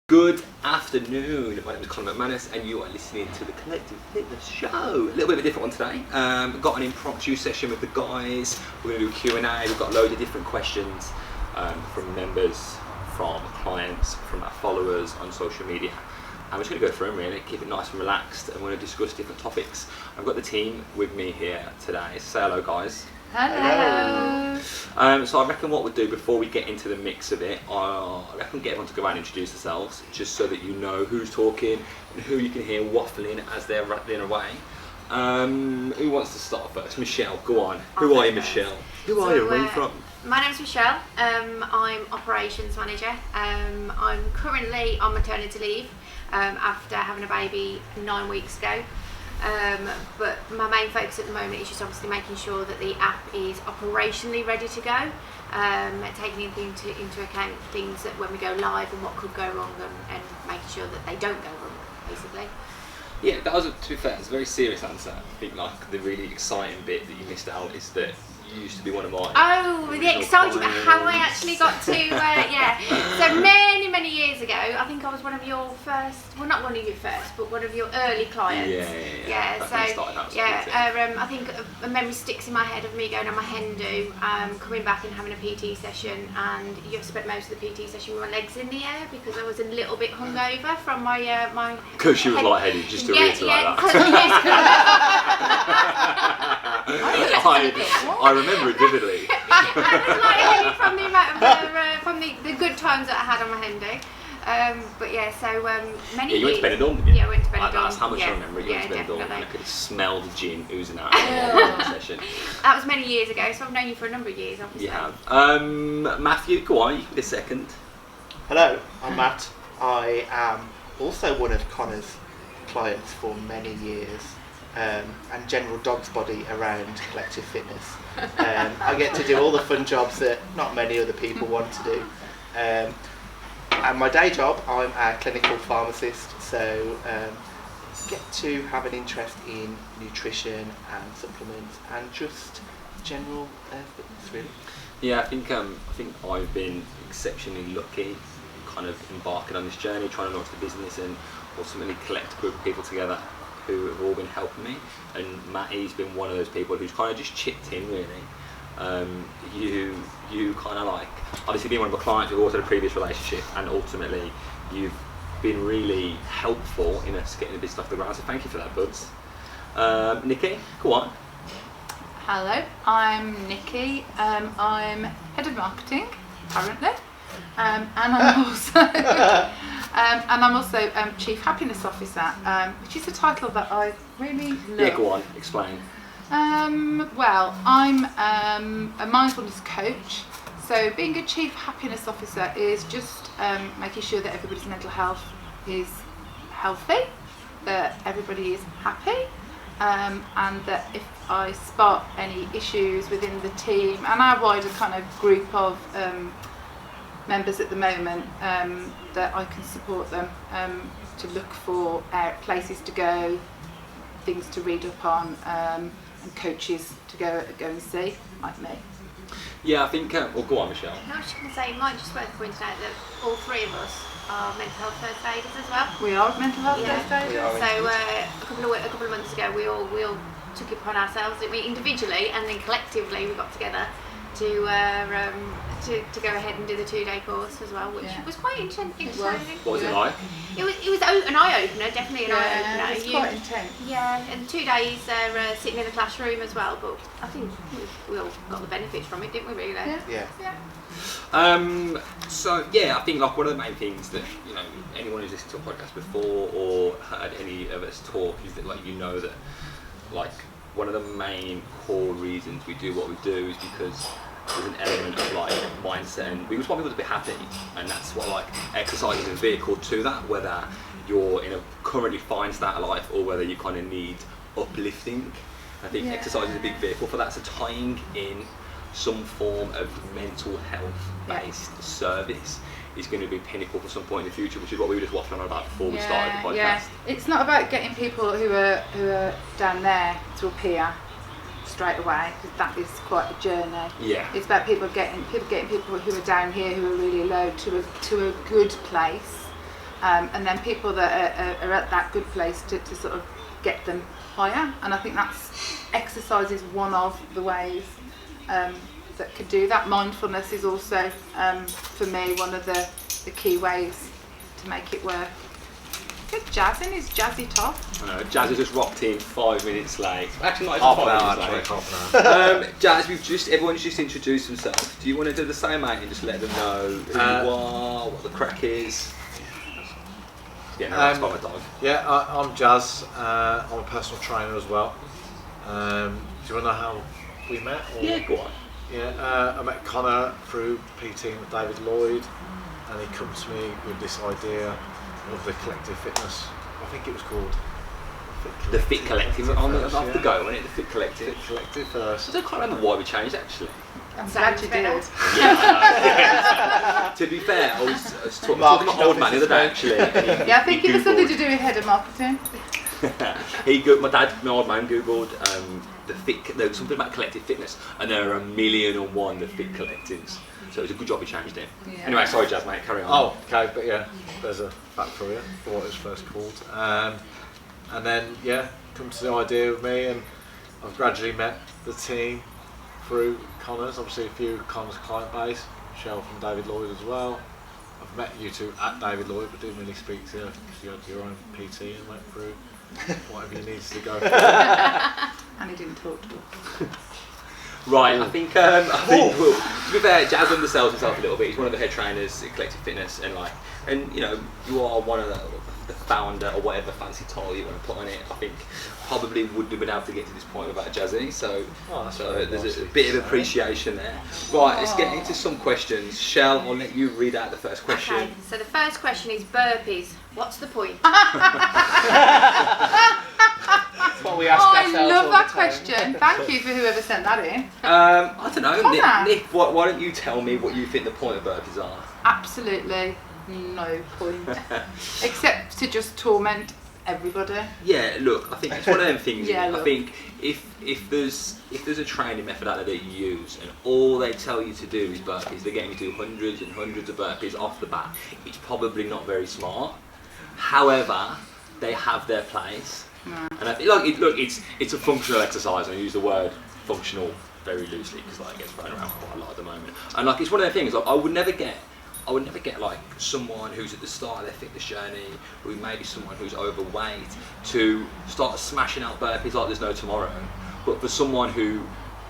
Good afternoon, my name is Conor McManus and you are listening to the Collective Fitness Show. A little bit of a different one today. Got an impromptu session with the guys. We're going to do a Q&A. We've got loads of different questions from members, from clients, from our followers on social media. And we're just going to go through them really, keep it nice and relaxed, and we're going to discuss different topics. I've got the team with me here today. Say hello guys. Hello. So I reckon what we'll do before we get into the mix of it, I reckon get everyone to go around and introduce themselves, just so that you know who's talking and who you can hear waffling as they're rattling away. Who wants to start first? Michelle, go on. Who are you, Michelle? Who are you? Where are you from? My name's Michelle. I'm operations manager. I'm currently on maternity leave after having a baby 9 weeks ago. But my main focus at the moment is just obviously making sure that the app is operationally ready to go, taking into account things that when we go live and what could go wrong, and making sure that they don't go wrong, basically. Yeah, that was, to be fair, it's a very serious answer. I think like the really exciting bit that you missed out is that you used to be one of mine. Oh, the exciting about how I actually got to, yeah. So many years ago, I think I was one of your first, well not one of your first, but one of your early clients. Yeah. So, I think a memory sticks in my head of me going on my hen do, coming back and having a PT session, and you spent most of the PT session with my legs in the air because I was a little bit hungover from my my. Because she was lightheaded, just to reiterate that. I remember it vividly. I was lightheaded from the amount of from the good times that I had on my hen do. But yeah, so many years. You went to Benidorm, didn't you? Yeah, I went to Benidorm. That's how much I remember. You went to Benidorm and I could smell the gin oozing out of the session. That was many years ago, so I've known you for a number of years, obviously. You have. Matthew, go on, you can be second. Hello, I'm Matt. I am also one of Connor's clients for many years, and general dog's body around Collective Fitness. I get to do all the fun jobs that not many other people want to do. And my day job, I'm a clinical pharmacist, so get to have an interest in nutrition and supplements and just general fitness, really. Yeah, I think I've been exceptionally lucky, kind of embarking on this journey, trying to launch the business and ultimately collect a group of people together who have all been helping me. And Matty's been one of those people who's kind of just chipped in, really. You kind of like, obviously being one of my clients, we've also had a previous relationship, and ultimately you've been really helpful in us getting the business off the ground, so thank you for that, buds. Nikki, go on. Hello, I'm Nikki. I'm head of marketing currently, and I'm also chief happiness officer, which is a title that I really love. Yeah, go on, explain. Well, I'm a mindfulness coach, so being a chief happiness officer is just making sure that everybody's mental health is healthy, that everybody is happy, and that if I spot any issues within the team and our wider kind of group of members at the moment, that I can support them to look for places to go, things to read up on, and coaches to go and see, like me. Yeah, I think, well, go on, Michelle. I was just going to say, it might just worth pointing out that all three of us are mental health first aiders as well. We are mental health first We aiders. are. So a couple of months ago, we all took it upon ourselves, individually and then collectively, we got together to go ahead and do the 2-day course as well, which was quite entertaining. What was it like? It was an eye-opener, definitely an eye-opener. It was quite intense. Yeah, and 2 days sitting in the classroom as well, but I think we all got the benefits from it, didn't we, really? Yeah. So yeah, I think like one of the main things that, you know, anyone who's listened to a podcast before or heard any of us talk is that, like, you know, that like one of the main core reasons we do what we do is because there's an element of like mindset, and we just want people to be happy, and that's what like exercise is a vehicle to that, whether you're in a currently fine state of life or whether you kind of need uplifting. I think exercise is a big vehicle for that, so tying in some form of mental health based service is going to be pinnacle for some point in the future, which is what we were just waffling on about before we started the podcast. Yeah, it's not about getting people who are down there to appear straight away, because that is quite a journey. Yeah. It's about getting people who are down here who are really low to a good place, and then people that are at that good place to sort of get them higher. And I think exercise is one of the ways that could do that. Mindfulness is also, for me, one of the key ways to make it work. Good Jazz in his jazzy top. I know, Jazz has just rocked in 5 minutes late. Actually, not even Half an 5 hour, minutes late. half an hour. Jazz, everyone's just introduced themselves. Do you want to do the same, mate, and just let them know who you are, what the crack is? Yeah, no, that's by my dog. Yeah, I'm Jazz. I'm a personal trainer as well. Do you want to know how we met? Or? Yeah, go on. Yeah, I met Connor through PTing with David Lloyd, and he come to me with this idea of the collective fitness. I think it was called The Fit Collective. First, On the yeah. go, wasn't it? The Fit Collective. Fit Collective first. I don't quite remember why we changed actually. I'm glad you did. Yeah. To be fair, I was talking to my old man the other day actually. Yeah, I think it was something to do with head of marketing. My old man googled there was something about collective fitness, and there are 1,000,001 the Fit Collectives. So it was a good job we changed it. Yeah. Anyway, sorry Jazz, mate, carry on. Oh, okay, but yeah, there's a fact for you for what it was first called. And then, yeah, come to the idea with me, and I've gradually met the team through Connor's, obviously a few Connor's client base, Michelle from David Lloyd as well. I've met you two at David Lloyd, but didn't really speak to you because you had your own PT and went through whatever you needed to go through. And he didn't talk to us. Right, I think well, to be fair, Jazz undersells himself a little bit. He's one of the head trainers at Collective Fitness, and you know, you are one of the founder or whatever fancy title you want to put on it. I think probably wouldn't have been able to get to this point without Jazzy, so there's a bit of appreciation there. Right, let's get into some questions. Shell, I'll let you read out the first question. Okay, so the first question is burpees. What's the point? That's what we ask ourselves I love all that the time. question. Thank you for whoever sent that in. I don't know, Connor. Nick, why don't you tell me what you think the point of burpees are? Absolutely no point. Except to just torment everybody. Yeah, look, I think it's one of them things. Yeah, I look. think if there's a training method out there that you use and all they tell you to do is burpees, they're getting you to do hundreds and hundreds of burpees off the bat, it's probably not very smart. However, they have their place. And I think, it's a functional exercise, and I use the word functional very loosely because it gets thrown around quite a lot at the moment. And it's one of the things. I would never get like someone who's at the start of their fitness journey, or maybe someone who's overweight, to start smashing out burpees like there's no tomorrow. But for someone who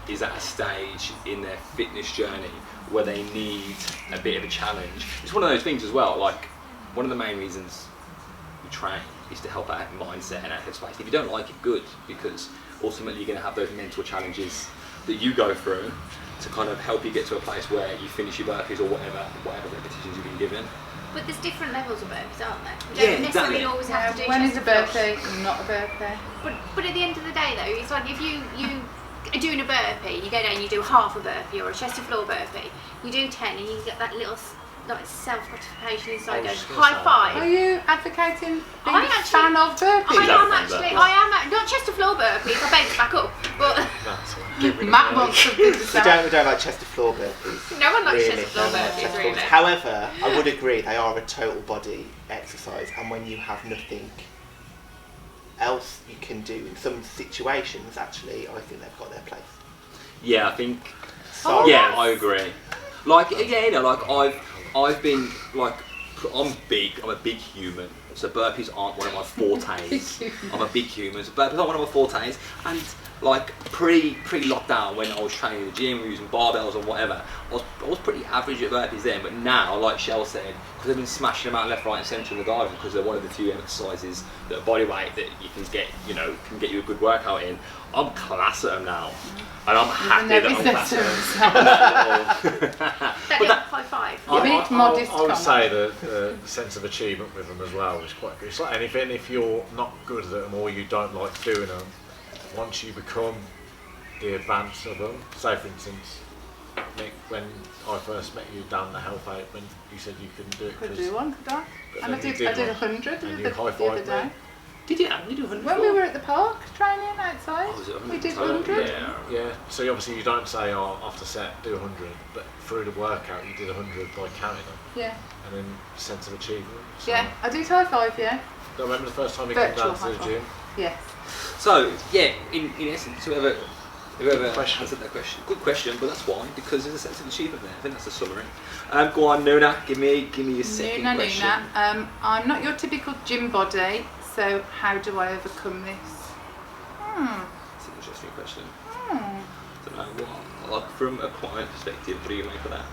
is at a stage in their fitness journey where they need a bit of a challenge, it's one of those things as well. Like, one of the main reasons we train is to help our mindset and our headspace. If you don't like it, good, because ultimately you're going to have those mental challenges that you go through to kind of help you get to a place where you finish your burpees or whatever repetitions you've been given. But there's different levels of burpees, aren't there? You Yeah, don't necessarily exactly. always have to do When is a chest and burpee? Not a burpee. But at the end of the day, though, it's like if you are doing a burpee, you go down, you do half a burpee or a chest to floor burpee, you do 10, and you get that little self-gratification inside. Goes high five. Are you advocating being I a actually- fan of burpees? I am not chest to floor burpees. I beg back up, but Matt wants something to say. We don't like chest to floor burpees. no one likes Really, chest to floor no one likes burpees, chest to really. floor. However, I would agree they are a total body exercise, and when you have nothing else you can do in some situations, actually, I think they've got their place. Yeah, I think. Sorry. Yeah, I agree. Like, yeah, you know, like I've been like, I'm a big human. So burpees aren't one of my fortes. I'm a big human. So burpees aren't one of my fortes. And like pre-lockdown, when I was training in the gym, using barbells and whatever, I was pretty average at burpees then. But now, like Shell said, because I've been smashing them out left, right, and centre in the garden, because they're one of the few exercises that are body weight that you can get, can get you a good workout in. I'm class at them now, and I'm happy that I'm class at them. High five. I would say the sense of achievement with them as well is quite good. It's like anything, if you're not good at them or you don't like doing them, once you become the advance of them, say for instance, Nick, when I first met you down the health aid, when you said you couldn't do it. Could do one, could I? But And I then you did 100 and you the other high-fived day. me. Did you? Did you do 100? When we were at the park training outside, Oh, was it 100 we did total? 100. Yeah. So obviously you don't say, oh, after set do 100, but through the workout you did 100 by counting them, Yeah. and then sense of achievement. So Yeah, I do high five, yeah. I remember the first time you came Virtual down to the high five. gym. Yes. So yeah, in essence, whoever question. answered that question, good question, but that's why, because there's a sense of achievement there. I think that's the summary. Go on, Nuna, give me your second question. Nuna. I'm not your typical gym body, so how do I overcome this? That's an interesting question. I don't know what, like, from a client perspective, what do you make of that?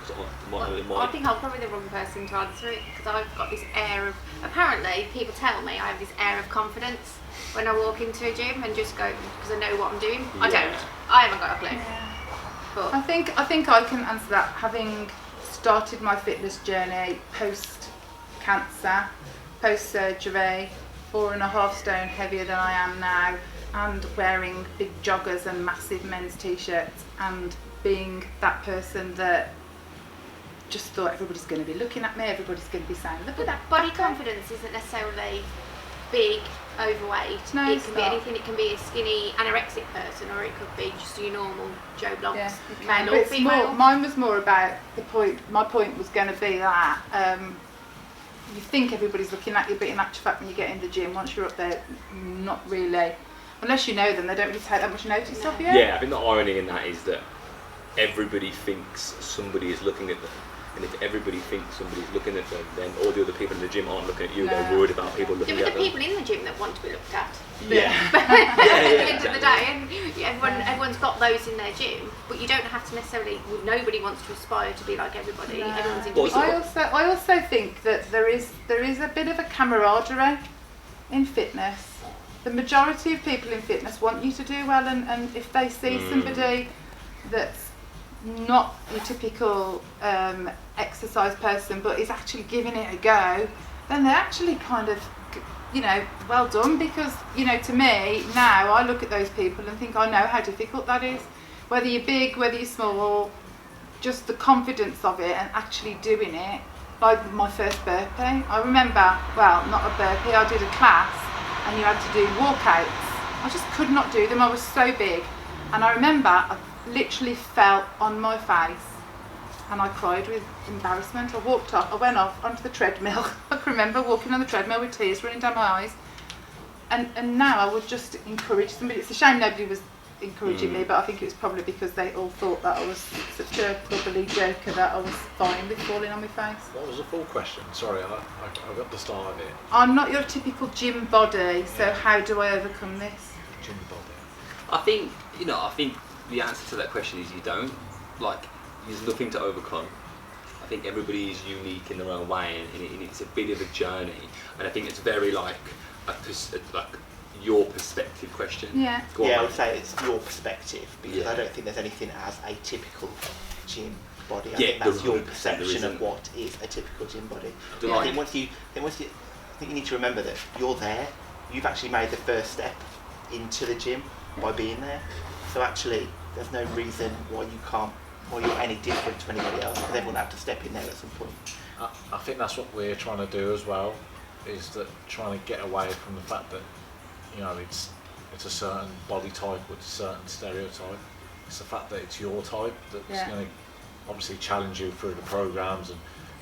I think I'm probably the wrong person to answer it because I've got this air of, apparently people tell me I have this air of confidence when I walk into a gym and just go, because I know what I'm doing. I Yeah. don't. I haven't got a clue. But I think I can answer that, having started my fitness journey post cancer, post surgery, 4.5 stone heavier than I am now, and wearing big joggers and massive men's t-shirts, and being that person that just thought everybody's going to be looking at me, everybody's going to be saying, look at that body butt." confidence isn't necessarily big, overweight. No, it it's can be not. anything. It can be a skinny anorexic person, or it could be just your normal Joe Bloggs, Yeah, you male can. or But it's female. more, mine was more about the point. My point was going to be that you think everybody's looking at you, but in actual fact, when you get in the gym, once you're up there, not really. Unless you know them, they don't really take that much notice of you. Yeah, I think the irony in that is that everybody thinks somebody is looking at them. And if everybody thinks somebody's looking at them, then all the other people in the gym aren't looking at you, they're No. worried about people Yeah, looking but at the them. people in the gym that want to be looked at. Yeah. But at the end of exactly. the day, and everyone's got those in their gym, but you don't have to necessarily. Nobody wants to aspire to be like everybody. No. Everyone's Well, individual. I also think that there is a bit of a camaraderie in fitness. The majority of people in fitness want you to do well, and if they see somebody that's not your typical exercise person, but is actually giving it a go, then they're actually kind of, well done, because, to me, now I look at those people and think I know how difficult that is. Whether you're big, whether you're small, just the confidence of it and actually doing it. Like my first burpee, I remember, well, not a burpee, I did a class and you had to do walkouts. I just could not do them, I was so big. And I remember I literally fell on my face and I cried with embarrassment. I walked off, I went off onto the treadmill. I can remember walking on the treadmill with tears running down my eyes. And now I would just encourage somebody. It's a shame nobody was encouraging me, but I think it was probably because they all thought that I was such a bubbly joker that I was fine with falling on my face. What was the full question? Sorry, I got the start of it. I'm not your typical gym body, so how do I overcome this? Gym body. I think the answer to that question is you don't. Like, there's nothing to overcome. I think everybody is unique in their own way, and it's a bit of a journey. And I think it's very like your perspective question. Yeah. Go on, Yeah, I mate. would say it's your perspective, because Yeah. I don't think there's anything as a typical gym body. I Yeah, think that's there your 100% perception there of what is a typical gym body. Do I I- think once you, I think you need to remember that you're there. You've actually made the first step into the gym by being there. So actually, there's no reason why you're any different to anybody else, because everyone had to step in there at some point. I think that's what we're trying to do as well, is that trying to get away from the fact that, it's a certain body type with a certain stereotype. It's the fact that it's your type that's Yeah. going to obviously challenge you through the programs and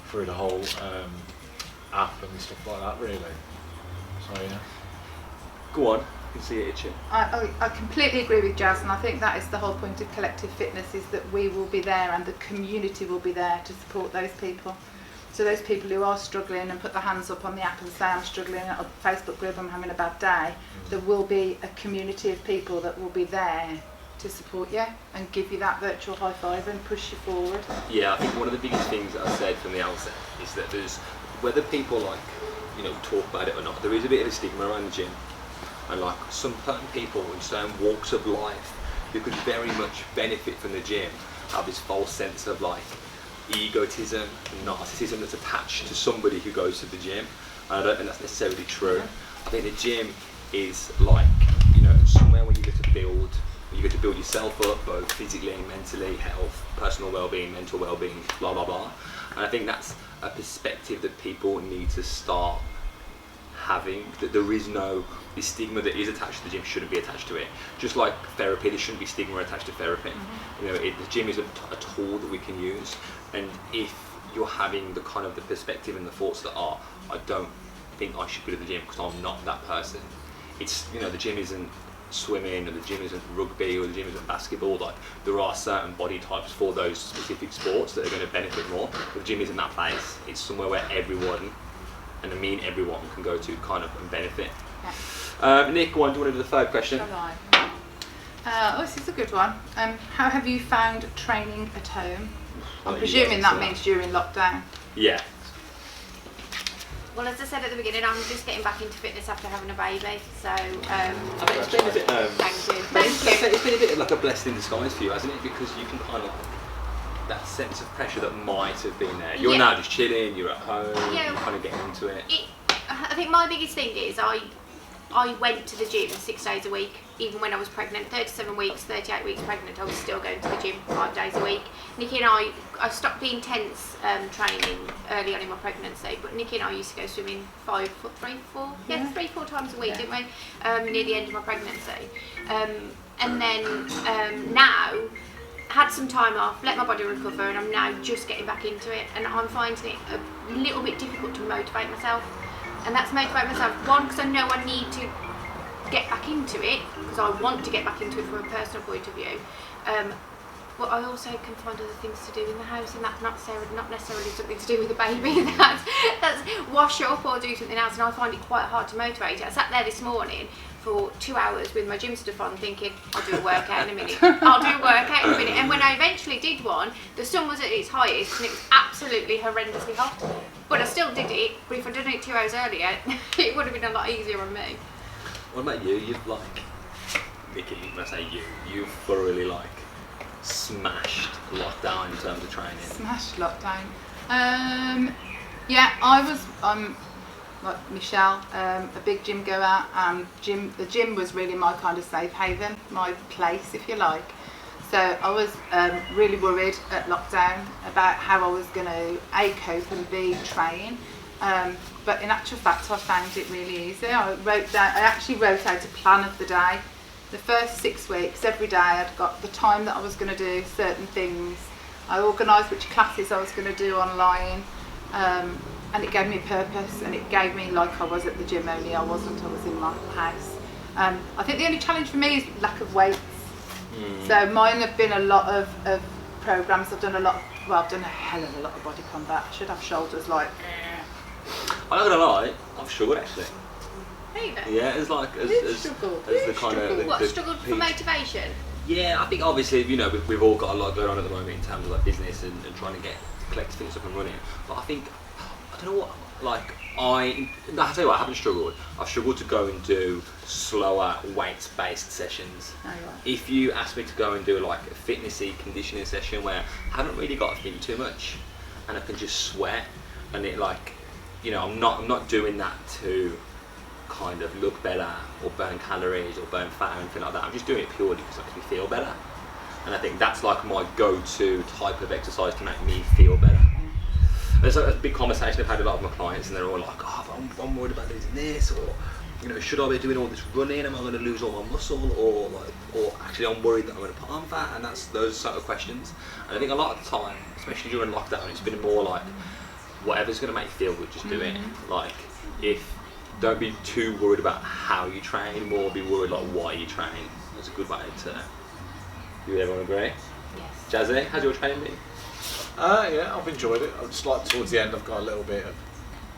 through the whole app and stuff like that, really. So yeah. Go on. You can see it itching. I completely agree with Jazz, and I think that is the whole point of collective fitness, is that we will be there and the community will be there to support those people. So those people who are struggling and put their hands up on the app and say I'm struggling, at a Facebook group, I'm having a bad day, there will be a community of people that will be there to support you and give you that virtual high five and push you forward. Yeah, I think one of the biggest things that I said from the outset is that there's, whether people talk about it or not, there is a bit of a stigma around the gym. And like some certain people in certain walks of life who could very much benefit from the gym have this false sense of like egotism and narcissism that's attached to somebody who goes to the gym. And I don't think that's necessarily true. I think the gym is like, somewhere where you get to build yourself up, both physically and mentally, health, personal well-being, mental well-being, blah blah blah. And I think that's a perspective that people need to start having, that there is no, the stigma that is attached to the gym shouldn't be attached to it. Just like therapy, there shouldn't be stigma attached to therapy. You know, the gym is a tool that we can use, and if you're having the kind of the perspective and the thoughts that are, I don't think I should go to the gym because I'm not that person. It's, you know, the gym isn't swimming, or the gym isn't rugby, or the gym isn't basketball. Like, there are certain body types for those specific sports that are going to benefit more, but the gym isn't that place. It's somewhere where everyone, and I mean everyone, can go to kind of and benefit. Nick, do you want to do the third question? This is a good one. How have you found training at home? I'm Well, presuming you that answer means during lockdown. Yeah. Well, as I said at the beginning, I'm just getting back into fitness after having a baby, so I think it's been a bit, it's been a bit like a blessing in disguise for you, hasn't it? Because you can kind of, that sense of pressure that might have been there. You're now just chilling, you're at home, you're kind of getting into it. I think my biggest thing is I went to the gym 6 days a week, even when I was pregnant. 37 weeks, 38 weeks pregnant, I was still going to the gym 5 days a week. Nikki and I stopped the intense training early on in my pregnancy, but Nikki and I used to go swimming 3-4 times a week, didn't we? Near the end of my pregnancy. And then now, had some time off, let my body recover, and I'm now just getting back into it, and I'm finding it a little bit difficult to motivate myself. And that's motivate myself, one, because I know I need to get back into it, because I want to get back into it from a personal point of view. But I also can find other things to do in the house, and that's not necessarily something to do with the baby. That's wash up or do something else, and I find it quite hard to motivate it. I sat there this morning for 2 hours with my gym stuff on, thinking, I'll do a workout in a minute. And when I eventually did one, the sun was at its highest, and it was absolutely horrendously hot. But I still did it, but if I'd done it 2 hours earlier, it would have been a lot easier on me. What about you? You've Nikki, when I say you've thoroughly smashed lockdown in terms of training. Smashed lockdown. I'm like Michelle, a big gym goer, and the gym was really my kind of safe haven, my place, if you like. So I was really worried at lockdown about how I was going to A, cope, and B, train. But in actual fact, I found it really easy. I actually wrote out a plan of the day. The first 6 weeks, every day I'd got the time that I was going to do certain things. I organised which classes I was going to do online, and it gave me a purpose, and it gave me like I was at the gym, only I was in my house. I think the only challenge for me is lack of weights. So mine have been a lot of programmes. I've done a hell of a lot of body combat. I should have shoulders like. I'm not gonna lie, I've struggled actually. Either. Yeah, it's as the kind of What, struggled for motivation? Yeah, I think obviously we've all got a lot going on at the moment in terms of business and trying to get collective fitness up and running. But I think I don't know what I tell you what, I haven't struggled. I've struggled to go and do slower weights-based sessions. Oh, right. If you ask me to go and do a fitnessy conditioning session where I haven't really got to think too much and I can just sweat and it I'm not doing that to kind of look better or burn calories or burn fat or anything like that. I'm just doing it purely because I can feel better. And I think that's my go-to type of exercise to make me feel better. There's a big conversation I've had with a lot of my clients, and they're all like, "Oh, I'm worried about losing this," or should I be doing all this running? Am I going to lose all my muscle? Or actually, I'm worried that I'm going to put on fat. And that's those sort of questions. And I think a lot of the time, especially during lockdown, it's been more like whatever's going to make you feel good, just do it. Don't be too worried about how you train, more be worried why you train. That's a good way to. Do everyone agree? Yes. Jazzy, how's your training been? Yeah, I've enjoyed it. I just towards the end I've got a little bit of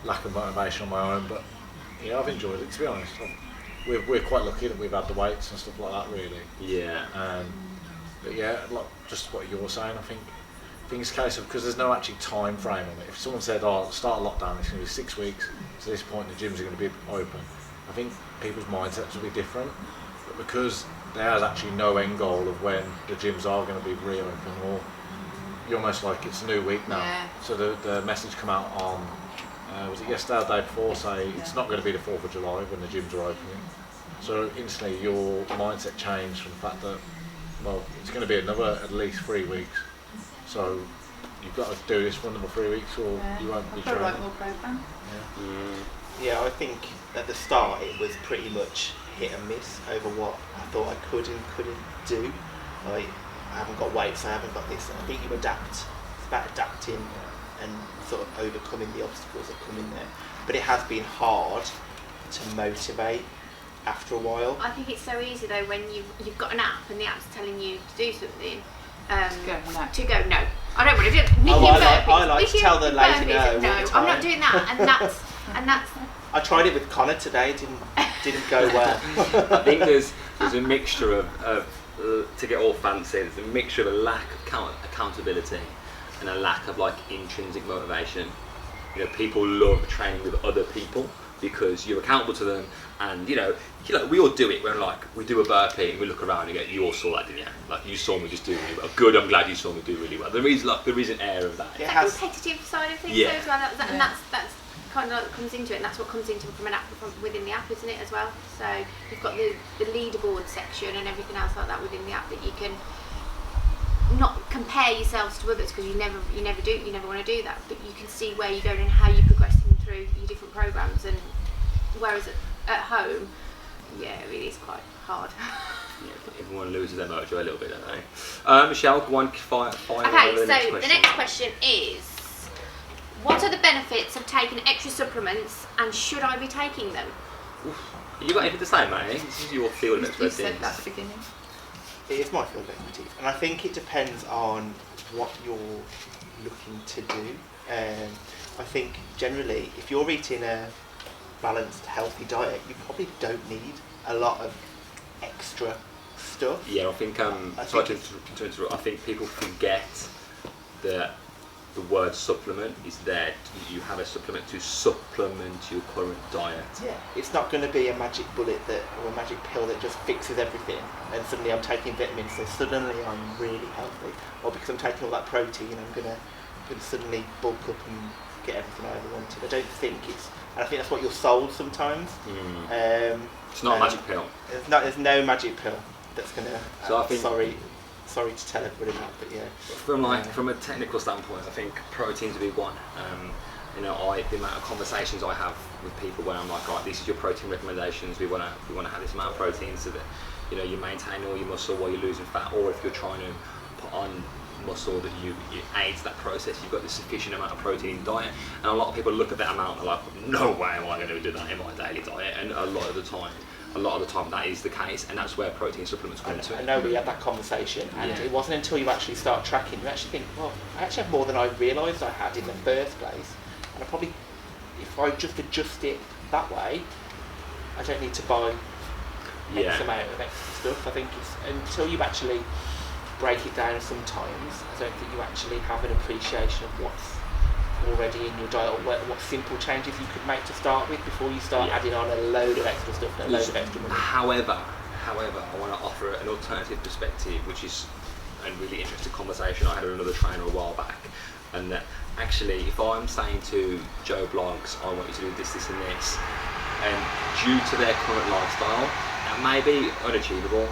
lack of motivation on my own, but yeah, I've enjoyed it, to be honest. We're quite lucky that we've had the weights and stuff like that, really. Yeah. But yeah, just what you're saying, I think it's a case of, because there's no actually time frame on it. If someone said, start a lockdown, it's going to be 6 weeks, to this point the gyms are going to be open, I think people's mindsets will be different. But because there is actually no end goal of when the gyms are going to be reopen, or you're almost like it's a new week now. Yeah. So the message come out on, was it yesterday or the day before, say it's not going to be the 4th of July when the gyms are opening. So instantly your mindset changed from the fact that, it's going to be another at least 3 weeks. So you've got to do this for another 3 weeks or you won't be training. Right, more program. Yeah. Yeah, I think at the start it was pretty much hit and miss over what I thought I could and couldn't do. Like, I haven't got weights, I haven't got this. I think you adapt. It's about adapting and sort of overcoming the obstacles that come in there. But it has been hard to motivate after a while. I think it's so easy though when you've got an app and the app's telling you to do something. To go no. I don't want to do it. I like to tell the lady no. No, I'm not doing that, and that's. I tried it with Connor today. It didn't go well. I think there's a mixture of to get all fancy. There's a mixture of a lack of accountability and a lack of like intrinsic motivation. You know, people love training with other people because you're accountable to them, and you know, we all do it when like we do a burpee and we look around and go, "You all saw that, didn't you? Like you saw me just do really well. Good, I'm glad you saw me do really well." There is an air of that. It's that competitive side of things as well, and that's kind of like comes into it, and that's what comes into from an app from within the app, isn't it, as well? So you've got the leaderboard section and everything else like that within the app that you can not compare yourselves to others because you never want to do that, but you can see where you're going and how you're progressing through your different programs. And whereas at home, yeah, it really is quite hard. Yeah, everyone loses their mojo a little bit, don't they? Michelle, go on, fire okay, the next so question. the next question is, what are the benefits of taking extra supplements, and should I be taking them? You got anything to say, mate? This is your field of expertise. You said that at the beginning. It is my field of expertise, and I think it depends on what you're looking to do. I think generally, if you're eating a balanced, healthy diet, you probably don't need a lot of extra stuff. Yeah, I think I think people forget that the word supplement is there. You have a supplement to supplement your current diet. Yeah, it's not going to be a magic bullet or a magic pill that just fixes everything and suddenly I'm taking vitamins so suddenly I'm really healthy, or because I'm taking all that protein I'm going to suddenly bulk up and get everything I ever wanted. I don't think and I think that's what you're sold sometimes. It's not a magic pill. There's no magic pill that's going to So I think, sorry to tell everybody that, but yeah. From a technical standpoint, I think protein's a big one. The amount of conversations I have with people where I'm like, right, this is your protein recommendations. We want to have this amount of protein so that you maintain all your muscle while you're losing fat, or if you're trying to put on muscle that you aids that process, you've got the sufficient amount of protein in diet. And a lot of people look at that amount and are like, no way am I going to do that in my daily diet. And a lot of the time that is the case, and that's where protein supplements come into it. I know we had that conversation, and it wasn't until you actually start tracking, you actually think, well, I actually have more than I realised I had in the first place, and I probably, if I just adjust it that way, I don't need to buy X amount of extra stuff. I think it's until you actually break it down sometimes, I don't think you actually have an appreciation of what's already in your diet, or what simple changes you could make to start with before you start adding on a load of extra stuff and a load of extra money. However, I want to offer an alternative perspective, which is a really interesting conversation I had with another trainer a while back. And that actually, if I'm saying to Joe Blogs, I want you to do this, this and this, and due to their current lifestyle, that may be unachievable.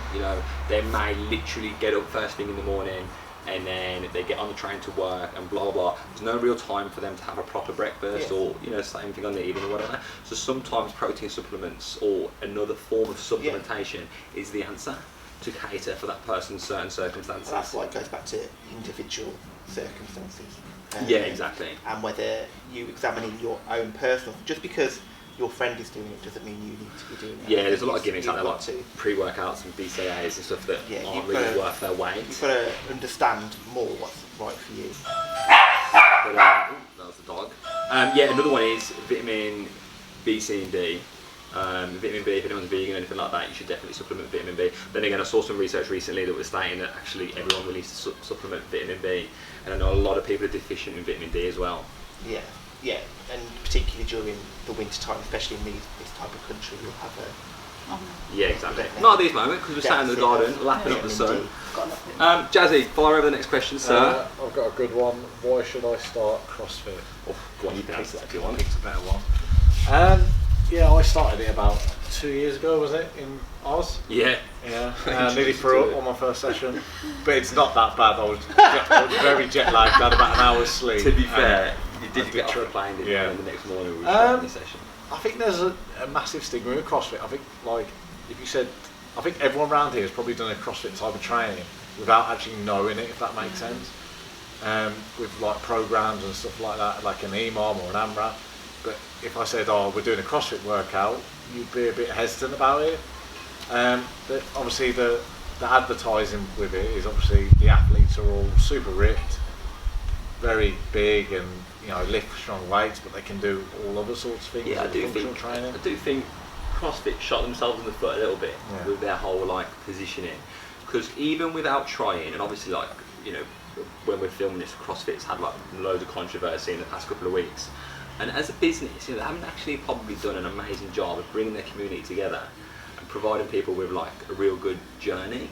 They may literally get up first thing in the morning, and then they get on the train to work and blah blah blah. There's no real time for them to have a proper breakfast or same thing on the evening or whatever. So sometimes protein supplements or another form of supplementation is the answer to cater for that person's certain circumstances. Well, that's why it goes back to individual circumstances. Exactly. And whether you examine your own personal, just because your friend is doing it doesn't mean you need to be doing it. Yeah, there's a lot of gimmicks out there, like pre-workouts and BCAAs and stuff that aren't really worth their weight. You've got to understand more what's right for you. But, that was the dog. Another one is vitamin B, C and D. Vitamin B, if anyone's vegan or anything like that, you should definitely supplement vitamin B. Then again, I saw some research recently that was stating that actually everyone will need to supplement vitamin B. And I know a lot of people are deficient in vitamin D as well. Yeah, and particularly during the winter time, especially in this type of country, you'll have Yeah, exactly. Not at these moments, because we're sat in the garden, lapping up the sun. Jazzy, fire over the next question, sir. I've got a good one. Why should I start CrossFit? Go on, you can answer that if you want. It's a better one. I started it about 2 years ago, was it, in Oz? Yeah. Nearly threw up on my first session, but it's not that bad. I was very jet lagged, had about an hour's sleep. To be fair, you did get off the plane, didn't you, and the next morning we were starting the session. I think there's a massive stigma with CrossFit. I think, like, if you said, I think everyone around here has probably done a CrossFit type of training without actually knowing it, if that makes sense. With like programs and stuff like that, like an EMOM or an AMRAP. But if I said, oh, we're doing a CrossFit workout, you'd be a bit hesitant about it. Obviously the advertising with it is obviously the athletes are all super ripped, very big, and lift strong weights, but they can do all other sorts of things. Yeah, I do think CrossFit shot themselves in the foot a little bit with their whole like positioning, because even without trying, and obviously like when we're filming this, CrossFit's had like loads of controversy in the past couple of weeks, and as a business, they haven't actually probably done an amazing job of bringing their community together and providing people with like a real good journey.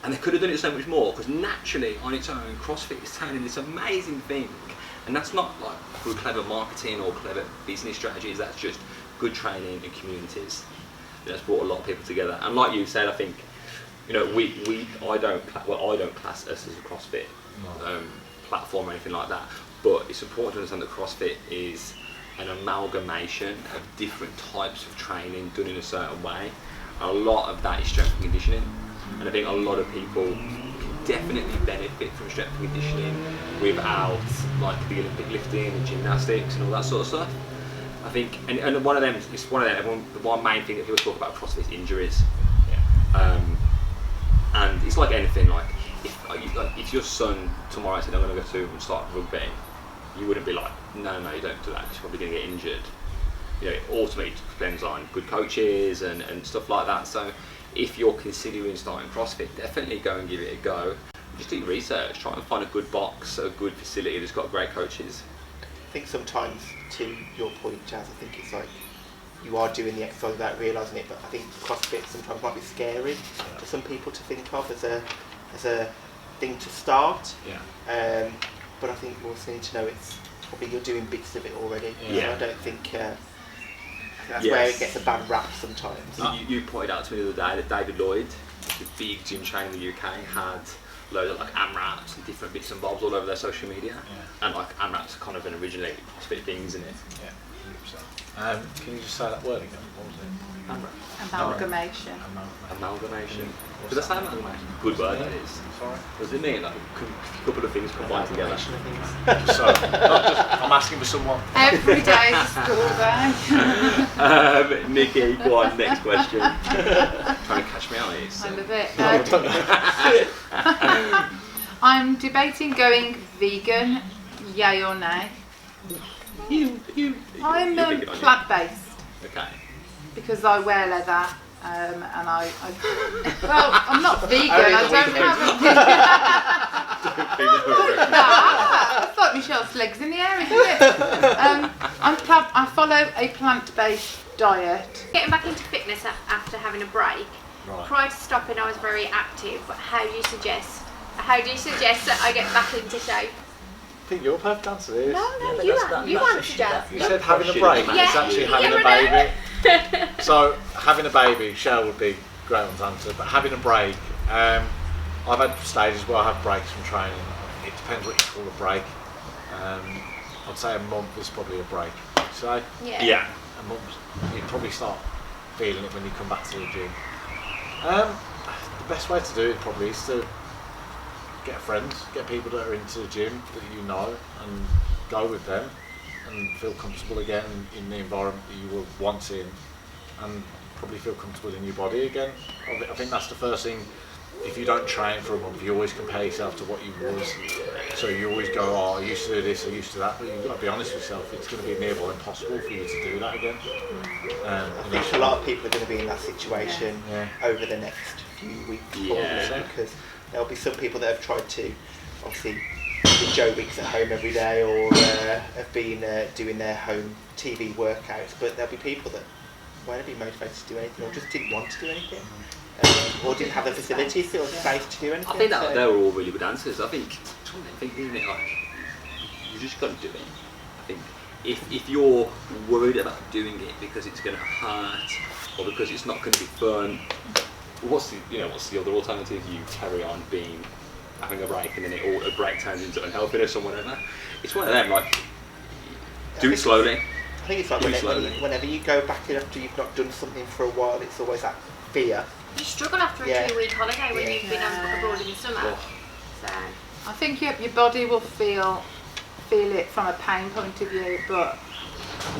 And they could have done it so much more, because naturally on its own, CrossFit is turning this amazing thing, and that's not like through clever marketing or clever business strategies. That's just good training and communities that's brought a lot of people together. And like you said, I think I don't class us as a CrossFit platform or anything like that, but it's important to understand that CrossFit is an amalgamation of different types of training done in a certain way, and a lot of that is strength and conditioning. And I think a lot of people can definitely benefit from strength and conditioning without like the Olympic lifting and gymnastics and all that sort of stuff. I think, and one of them, the one main thing that people talk about CrossFit is injuries. And it's like anything, like if your son tomorrow said, I'm going to go to and start rugby, you wouldn't be like, no, you don't do that, because you're probably going to get injured. It ultimately depends on good coaches and stuff like that. So if you're considering starting CrossFit, definitely go and give it a go. Just do your research, try and find a good box, a good facility that's got great coaches. I think sometimes, to your point, Jazz, I think it's like you are doing the exercise without realising it, but I think CrossFit sometimes might be scary for some people to think of as a thing to start. But I think we also need to know it's probably you're doing bits of it already. So I don't think that's where it gets a bad rap sometimes. You pointed out to me the other day that David Lloyd, the big gym chain in the UK, had loads of like AMRAPs and different bits and bobs all over their social media, and like AMRAPs kind of an originated CrossFit thing, isn't it? Yeah, 100%. Can you just say that word again? What was it? Amalgamation. Amalgamation. Did I say amalgamation? Good word that is. Sorry. Does it mean like a couple of things combined together? So, I'm asking for someone. Every day is a school day. Nikki, go on, next question. Trying to catch me out here. So. I love it. I'm debating going vegan, yay or nay. I'm plant-based. Okay. Because I wear leather, and well, I'm not vegan. I don't have a It's like Michelle's legs in the air, isn't it? I follow a plant-based diet. Getting back into fitness after having a break. Right. Prior to stopping, I was very active. But how do you suggest that I get back into shape? I think your perfect answer is. No, you answered that. You said having a break. It's actually having a baby. So having a baby, Cheryl would be great on to answer. But having a break, I've had stages where I have breaks from training. It depends what you call a break. I'd say a month is probably a break. So yeah, a month. You'd probably start feeling it when you come back to the gym. The best way to do it probably is to get friends, get people that are into the gym that you know, and go with them and feel comfortable again in the environment that you were once in, and probably feel comfortable in your body again. I think that's the first thing. If you don't train for a month, you always compare yourself to what you was. So you always go, oh, I used to do this, I used to that, but you've got to be honest with yourself, it's going to be nearly impossible for you to do that again. I think a lot of people are going to be in that situation over the next few weeks, probably, because there'll be some people that have tried to, obviously, do Joe Weeks at home every day, or have been doing their home TV workouts, but there'll be people that won't be motivated to do anything, or just didn't want to do anything. Or didn't have the facilities or space to do anything. I think that they were all really good answers. I think, isn't it, like, you just got to do it. I think if you're worried about doing it because it's going to hurt or because it's not going to be fun, what's the other alternative? You carry on having a break, and then a break turns into unhealthiness or whatever. It's one of them, like, do it slowly. I think it's like whenever you go back in after you've not done something for a while, it's always that fear. You struggle after a 2-week holiday when you've been abroad in the summer. So I think your body will feel it from a pain point of view, but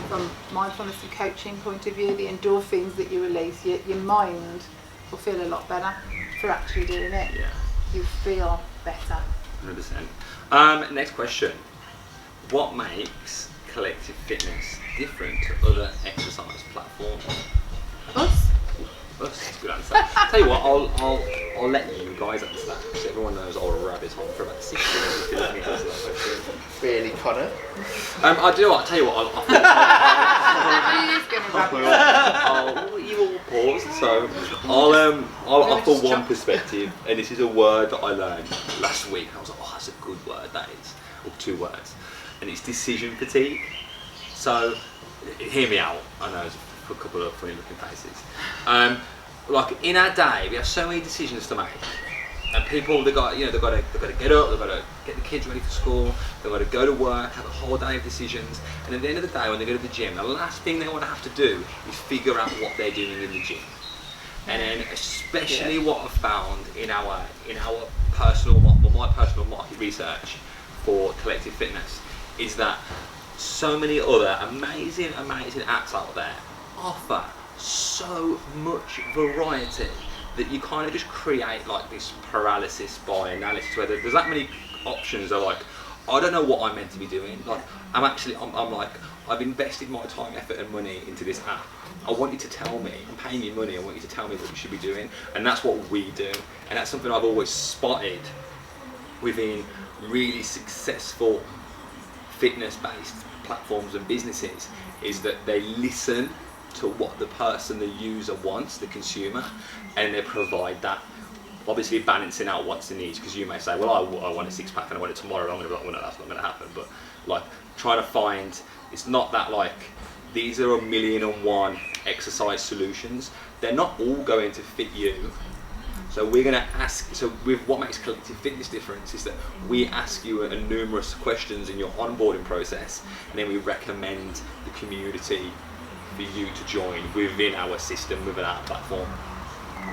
from mindfulness and coaching point of view, the endorphins that you release, your mind will feel a lot better for actually doing it. Yeah. You feel better. 100%. Next question. What makes Collective Fitness different to other exercise platforms? Us? That's a good answer. Tell you what, I'll let you guys answer that, because everyone knows I'll rabbit on for about 6 minutes if you let me answer that question. Really, Connor? I'll tell you what, you all paused, so I'll offer one perspective, and this is a word that I learned last week. I was like, oh, that's a good word, that is, or 2 words, and it's decision fatigue. So, hear me out. I know it's a couple of funny looking faces. Like in our day, we have so many decisions to make, and people they've got to get up, they've got to get the kids ready for school, they've got to go to work, have a whole day of decisions, and at the end of the day, when they go to the gym, the last thing they want to have to do is figure out what they're doing in the gym. And then, especially what I've found in our personal, my personal market research for Collective Fitness, is that so many other amazing apps out there offer so much variety that you kind of just create like this paralysis by analysis, where there's that many options that are like, I don't know what I'm meant to be doing. Like I'm like, I've invested my time, effort and money into this app. I want you to tell me, I'm paying you money, I want you to tell me what you should be doing. And that's what we do. And that's something I've always spotted within really successful fitness-based platforms and businesses, is that they listen to what the user wants, the consumer, and they provide that. Obviously balancing out wants and needs, because you may say, well, I want a 6-pack and I want it tomorrow, I'm going to be like, well, no, that's not going to happen. But like trying to find, it's not that like, these are 1,000,001 exercise solutions. They're not all going to fit you. So we're going to ask, so with what makes Collective Fitness different is that we ask you numerous questions in your onboarding process, and then we recommend the community for you to join within our system, within our platform.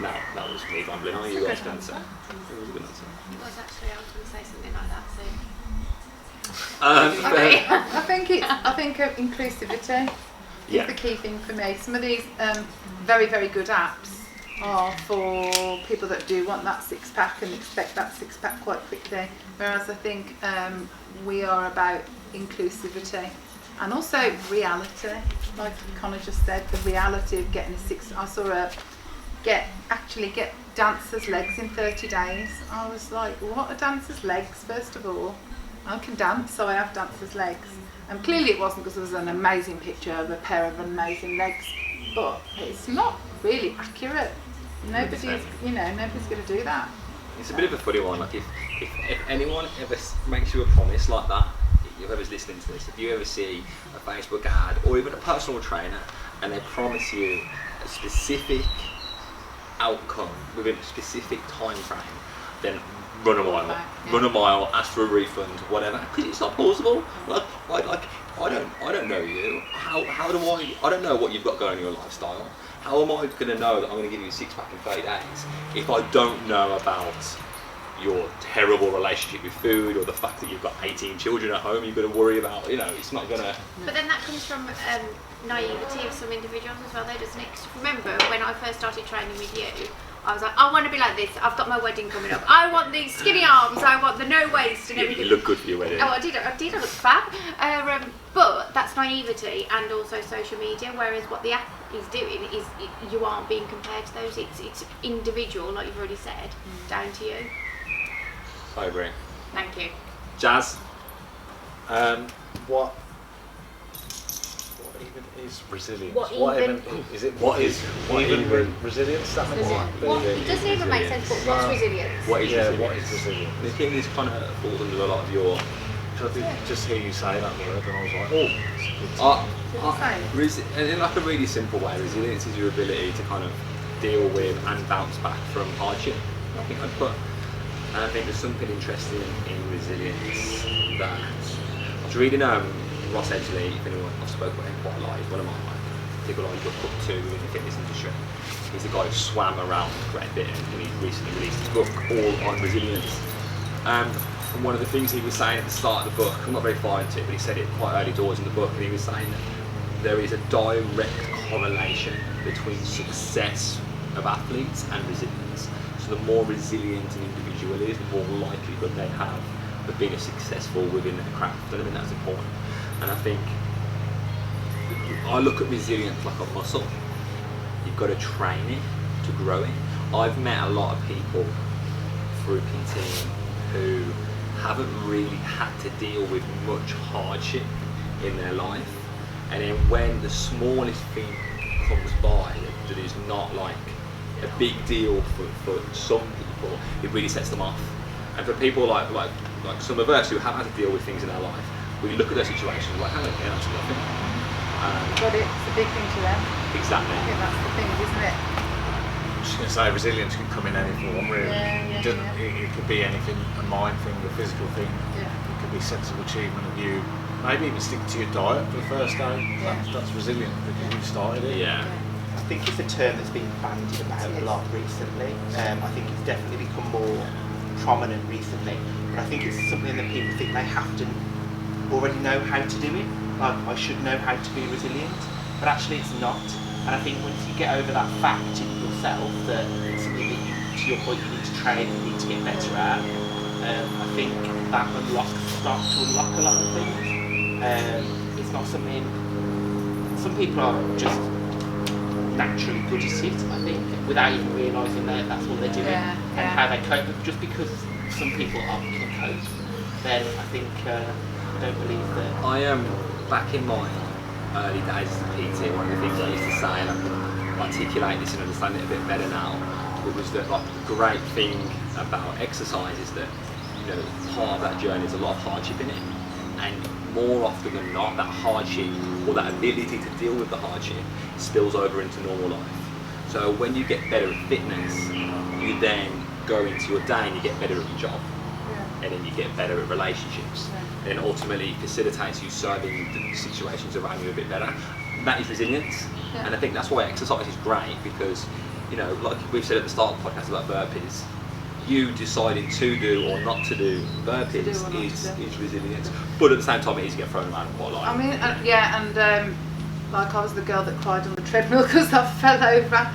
Now, that was me rambling on. You guys can answer. It was a good answer. it was actually, I was going to say something like that too. I think inclusivity is the key thing for me. Some of these very, very good apps are for people that do want that 6-pack and expect that 6-pack quite quickly, whereas I think we are about inclusivity and also reality, like Connor just said, the reality of getting a 6. I saw get dancers' legs in 30 days. I was like, what are dancers' legs? First of all, I can dance, so I have dancers' legs. And clearly it wasn't because there was an amazing picture of a pair of amazing legs, but it's not really accurate. Nobody's going to do that. It's a bit of a funny one. Like if anyone ever makes you a promise like that, whoever's listening to this, if you ever see a Facebook ad or even a personal trainer and they promise you a specific outcome within a specific time frame, then run a mile, ask for a refund, whatever, because it's not plausible. Like I don't know you. How do I don't know what you've got going in your lifestyle. How am I going to know that I'm going to give you a 6-pack in 30 days if I don't know about your terrible relationship with food, or the fact that you've got 18 children at home you've got to worry about? It's not going to... But then that comes from naivety of some individuals as well, though, doesn't it? 'Cause remember, when I first started training with you, I was like, I want to be like this, I've got my wedding coming up, I want these skinny arms, I want the no waist and everything. You look good for your wedding. Oh, I did, I look fab. But that's naivety and also social media, whereas what the app is doing is you aren't being compared to those, it's individual, like you've already said, down to you. I agree. Thank you. Jazz? What even is resilience? What even resilience? That makes it doesn't even make sense, but what's resilience? What is resilience? What is resilience? The thing is kind of falls under a lot of your... I did just hear you say that word and I was like, and in like a really simple way, resilience is your ability to kind of deal with and bounce back from hardship. I think I'd put. And I think there's something interesting in resilience that I was reading Ross Edgley, if anyone, I've spoken about him quite a lot, he's one of my people I look up to in the fitness industry. He's the guy who swam around Great Britain, and he's recently released his book all on resilience. And one of the things he was saying at the start of the book, I'm not very far into it, but he said it quite early doors in the book, and he was saying that there is a direct correlation between success of athletes and resilience. So the more resilient an individual is, the more likelihood they have of being successful within their craft. And I think that's important. And I think I look at resilience like a muscle. You've got to train it to grow it. I've met a lot of people through PT who haven't really had to deal with much hardship in their life, and then when the smallest thing comes by that is not like a big deal for some people, it really sets them off. And for people like some of us who have had to deal with things in our life, we look at those situations like, hang on, yeah, that's nothing. But it's a big thing to them. Exactly. I think that's the thing, isn't it? I'm just going to say resilience can come in any form, really. It could be anything, a mind thing, a physical thing. Yeah. It could be sense of achievement of you. Maybe even sticking to your diet for the first day. Yeah. That's resilient because you started it. Yeah. I think it's a term that's been bandied about a lot recently. I think it's definitely become more prominent recently. But I think it's something that people think they have to already know how to do it. Like, I should know how to be resilient, but actually it's not. And I think once you get over that fact in yourself that it's something that you, to your point, you need to train, you need to get better at, I think that starts to unlock a lot of things. It's not something, some people are just naturally good at it, I think, without even realising that that's what they're doing and how they cope. But just because some people can cope, then I think I don't believe that. I am back in my early days as a PT. One of the things I used to say, and I can articulate this and understand it a bit better now, was that like the great thing about exercise is that, you know, part of that journey is a lot of hardship in it, and more often than not, that hardship or that ability to deal with the hardship spills over into normal life. So when you get better at fitness, you then go into your day and you get better at your job, and then you get better at relationships, and ultimately facilitates you serving the situations around you a bit better. That is resilience, and I think that's why exercise is great, because, you know, like we've said at the start of the podcast about burpees, you deciding to do or not to do burpees is resilience, but at the same time it is get thrown around quite a lot. I mean, like I was the girl that cried on the treadmill because I fell over.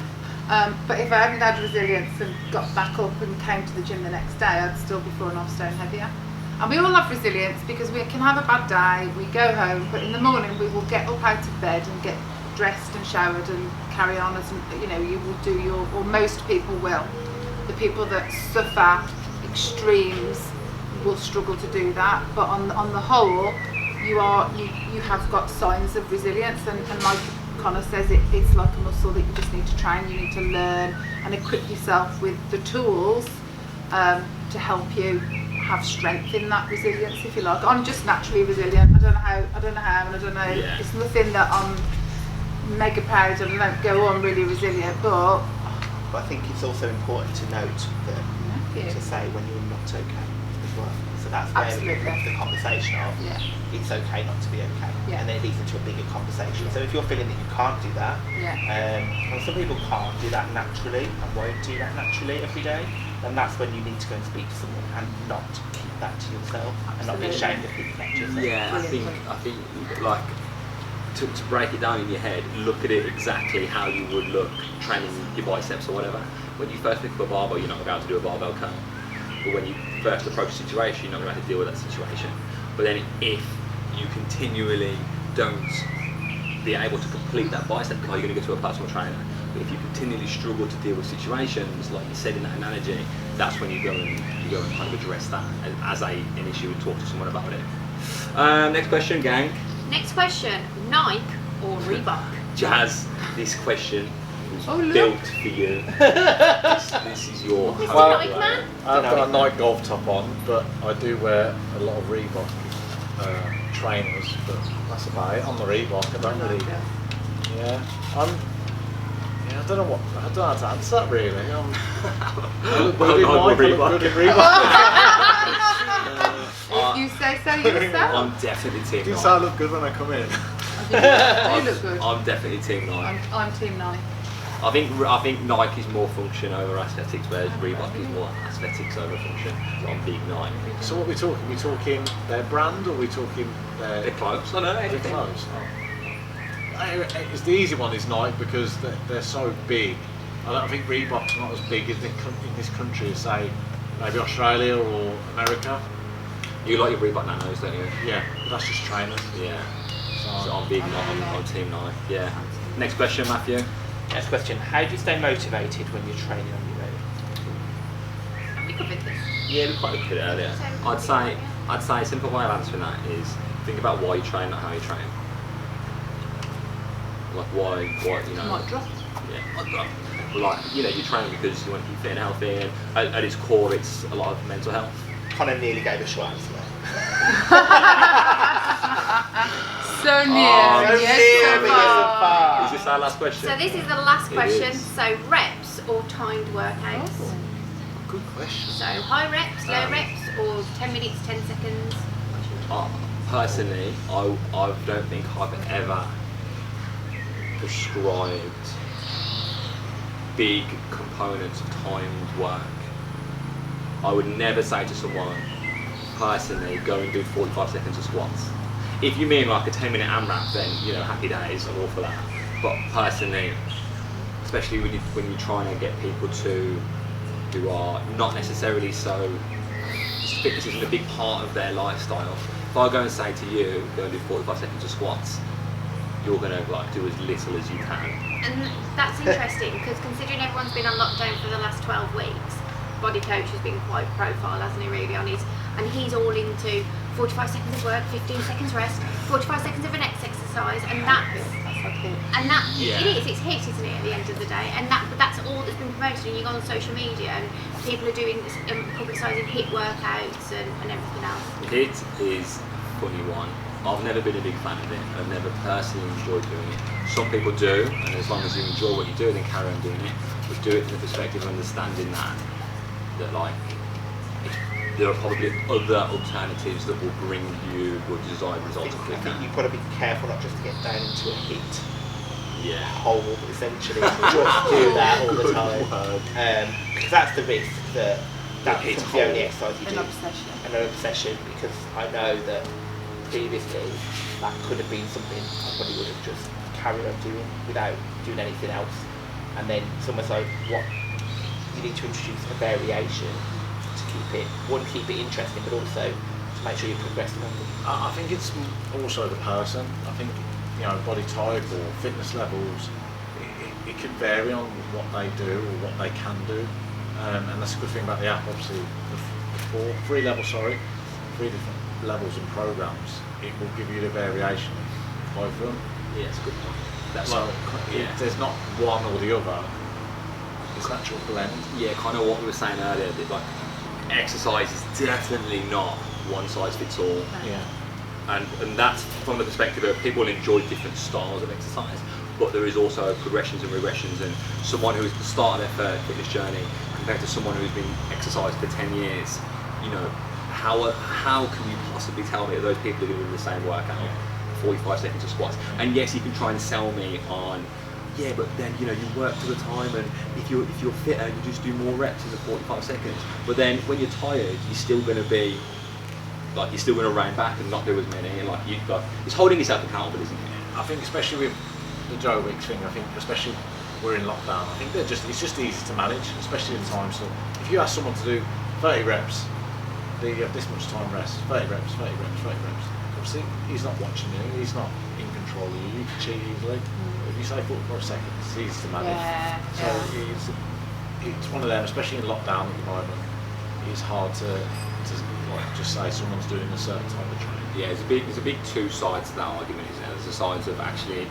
But if I hadn't had resilience and got back up and came to the gym the next day, I'd still be 4.5 stone heavier. And we all have resilience because we can have a bad day, we go home, but in the morning we will get up out of bed and get dressed and showered and carry on as, you know, you will do your, or most people will. The people that suffer extremes will struggle to do that, but on the whole, you have got signs of resilience, and like Connor says, it's like a muscle that you just need to train. You need to learn and equip yourself with the tools to help you have strength in that resilience, if you like. I'm just naturally resilient. I don't know how, and I don't know. Yeah. It's nothing that I'm mega proud of. I don't go on really resilient, but I think it's also important to note that to say when you're not okay as well. So that's where we have the conversation of it's okay not to be okay, and then it leads into a bigger conversation. So if you're feeling that you can't do that, and some people can't do that naturally and won't do that naturally every day, then that's when you need to go and speak to someone and not keep that to yourself and not be ashamed of keeping that to yourself. Yeah, I think like to break it down in your head, look at it exactly how you would look training your biceps or whatever. When you first pick up a barbell, you're not going to be able to do a barbell curl. But when you first approach a situation, you're not going to have to deal with that situation. But then if you continually don't be able to complete that bicep curl, you're going to go to a personal trainer. But if you continually struggle to deal with situations, like you said in that analogy, that's when you go and kind of address that as an issue and talk to someone about it. Next question, gang. Next question, Nike or Reebok? Jazz, this question was built for you. this is your Is Well, Nike man? I've got a Nike golf top on, but I do wear a lot of Reebok trainers, but that's about it. On the Reebok, I don't really. I don't know how to answer that really. Good in Reebok. If you say so yourself. I'm definitely team You 9. say I look good when I come in. You look good. I'm definitely team 9. I'm team 9. I think Nike's more function over aesthetics, whereas Reebok is more aesthetics over function. So I'm big 9. So what are we talking? Are we talking their brand, or are we talking They're close. I know their anything. clothes? It's the easy one is Nike because they're so big. I don't think Reebok's not as big in this country as say maybe Australia or America. You like your Reebok Nanos, don't you? Yeah, but that's just trainers. Yeah. So So I'm big 9. I'm team 9. Yeah. Next question, Matthew. Next question. How do you stay motivated when you're training on your own? Have we covered this? Yeah, we quite looked at it earlier. I'd say a simple way of answering that is think about why you train, not how you train. Like why you know. Might drop. Yeah. Like you train because you want to keep fit and healthy, and at its core, it's a lot of mental health. Connor nearly gave a short answer there. So near. Oh, Yes, near, so far. Is this our last question? So this is the last It question. is. So reps or timed workouts? Oh. good question. So high reps, low reps, or 10 minutes, 10 seconds? Personally, I don't think I've ever prescribed big components of timed work. I would never say to someone, personally, go and do 45 seconds of squats. If you mean like a 10-minute AMRAP, then happy days, I'm all for that. But personally, especially when you're trying to get people who are not necessarily so, fitness isn't a big part of their lifestyle. If I go and say to you, go and do 45 seconds of squats, you're going to do as little as you can. And that's interesting because considering everyone's been on lockdown for the last 12 weeks, Body Coach has been quite profile, hasn't he, really, and he's all into 45 seconds of work, 15 seconds rest, 45 seconds of the next exercise, and that's like it. And that Yeah. it's hit, isn't it, at the end of the day? And that's all that's been promoted. And you go on social media, and people are doing publicising hit workouts and everything else. Hit is a funny one. I've never been a big fan of it. I've never personally enjoyed doing it. Some people do, and as long as you enjoy what you do, then carry on doing it. But do it from the perspective of understanding that there are probably other alternatives that will bring you your desired results I quicker. think you've got to be careful not just to get down into a hit Yeah. hole, essentially, just do that all the time. Because that's the risk that hit becomes the only hole. exercise you An do. obsession. An obsession, because I know that previously that could have been something I probably would have just carried on doing without doing anything else. And then it's almost like you need to introduce a variation to keep it interesting, but also to make sure you're progressing on it. I think it's also the person. I think body type or fitness levels. It can vary on what they do or what they can do, and that's a good thing about the app. Obviously, the three different levels and programs. It will give you the variation of both of them. Yeah, it's a good point. That's There's not one or the other. It's an actual blend. Yeah, kind of what we were saying earlier, that exercise is definitely not one size fits all. Yeah. And that's from the perspective of people enjoy different styles of exercise, but there is also progressions and regressions, and someone who is at the start of their fitness journey compared to someone who's been exercising for 10 years, how can you possibly tell me that those people are doing the same workout, 45 seconds of squats? And yes, you can try and sell me on, yeah, but then you work to the time, and if you're fitter, you just do more reps in the 45 seconds. But then when you're tired, you're still going to be you're still going to rein back and not do as many, and it's holding yourself accountable, isn't it? I think especially with the Joe Wicks thing, I think especially we're in lockdown, I think it's just easy to manage, especially in time. So if you ask someone to do 30 reps, you have this much time rest, 30 reps, 30 reps, 30 reps. Obviously, he's not watching you, he's not in control of you, you can cheat easily. If you say 45 seconds, it's easy to manage. Yeah, So it's one of them, especially in lockdown at the moment, it's hard to just say someone's doing a certain type of training. Yeah, there's a big two sides to that argument, isn't there? There's the sides of actually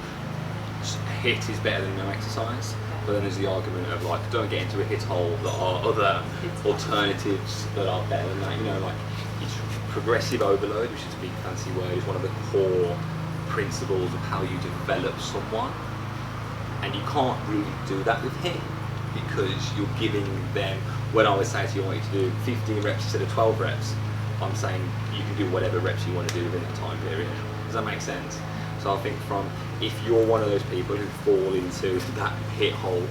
HIIT is better than no exercise, but then there's the argument of don't get into a HIIT hole, that are other alternatives that are better than that. It's progressive overload, which is a big fancy word, is one of the core principles of how you develop someone, and you can't really do that with HIIT. because you're giving them, when I would say to you, I want you to do 15 reps instead of 12 reps, I'm saying you can do whatever reps you want to do within that time period. Does that make sense? So I think if you're one of those people who fall into that pit hole,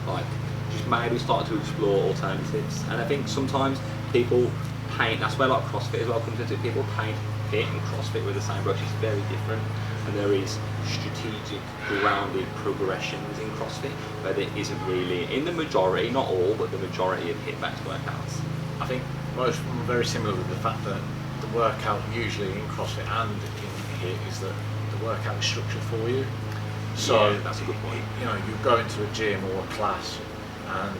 like, just maybe start to explore alternatives. And I think sometimes people paint, that's where like CrossFit as well comes into it, people paint fit and CrossFit with the same brush. It's very different, and there is strategic, grounded progressions in CrossFit where there isn't really, in the majority, not all, but the majority of hit-based workouts. I think most of them are very similar with the fact that the workout usually in CrossFit and in HIIT is that the workout is structured for you. So yeah, that's a good point. You know, you go into a gym or a class and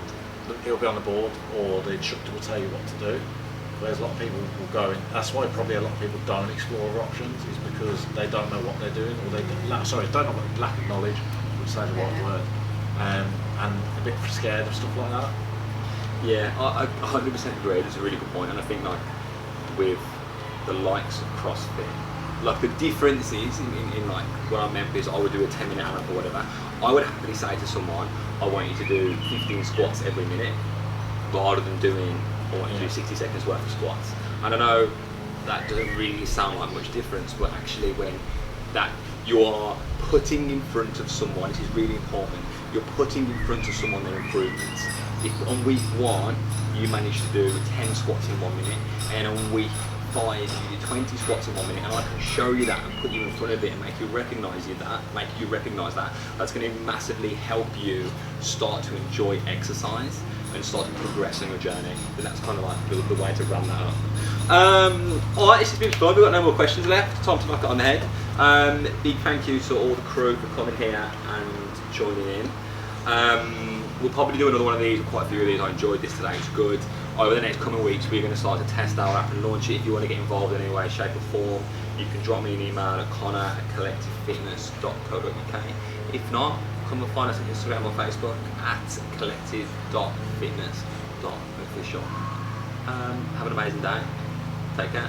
it'll be on the board, or the instructor will tell you what to do. Whereas a lot of people will go in, that's why probably a lot of people don't explore options, is because they don't know what they're doing, or they don't know, lack of knowledge, would say the right word, and a bit scared of stuff like that. Yeah, I 100% agree. That's a really good point. And I think like with the likes of CrossFit, like the differences in like when I'm Memphis, I would do a 10-minute AMRAP or whatever. I would happily say to someone, I want you to do 15 squats every minute, rather than doing, I want you to do 60 seconds worth of squats. And I know that doesn't really sound like much difference, but actually when that you are putting in front of someone, this is really important, you're putting in front of someone their improvements. If on week 1 you manage to do 10 squats in 1 minute, and on week 5 you do 20 squats in 1 minute, and I can show you that and put you in front of it and make you recognise that, that's going to massively help you start to enjoy exercise and start to progress on your journey. And that's kind of like the way to run that up. Alright, this has been fun. We've got no more questions left. Time to knock it on the head. Big thank you to all the crew for coming here and joining in. We'll probably do another one of these, or quite a few of these. I enjoyed this today, it's good. Over the next coming weeks, we're going to start to test our app and launch it. If you want to get involved in any way, shape or form, you can drop me an email at connor@collectivefitness.co.uk. If not, come and find us on Instagram or Facebook at collective.fitness.official. Have an amazing day. Take care.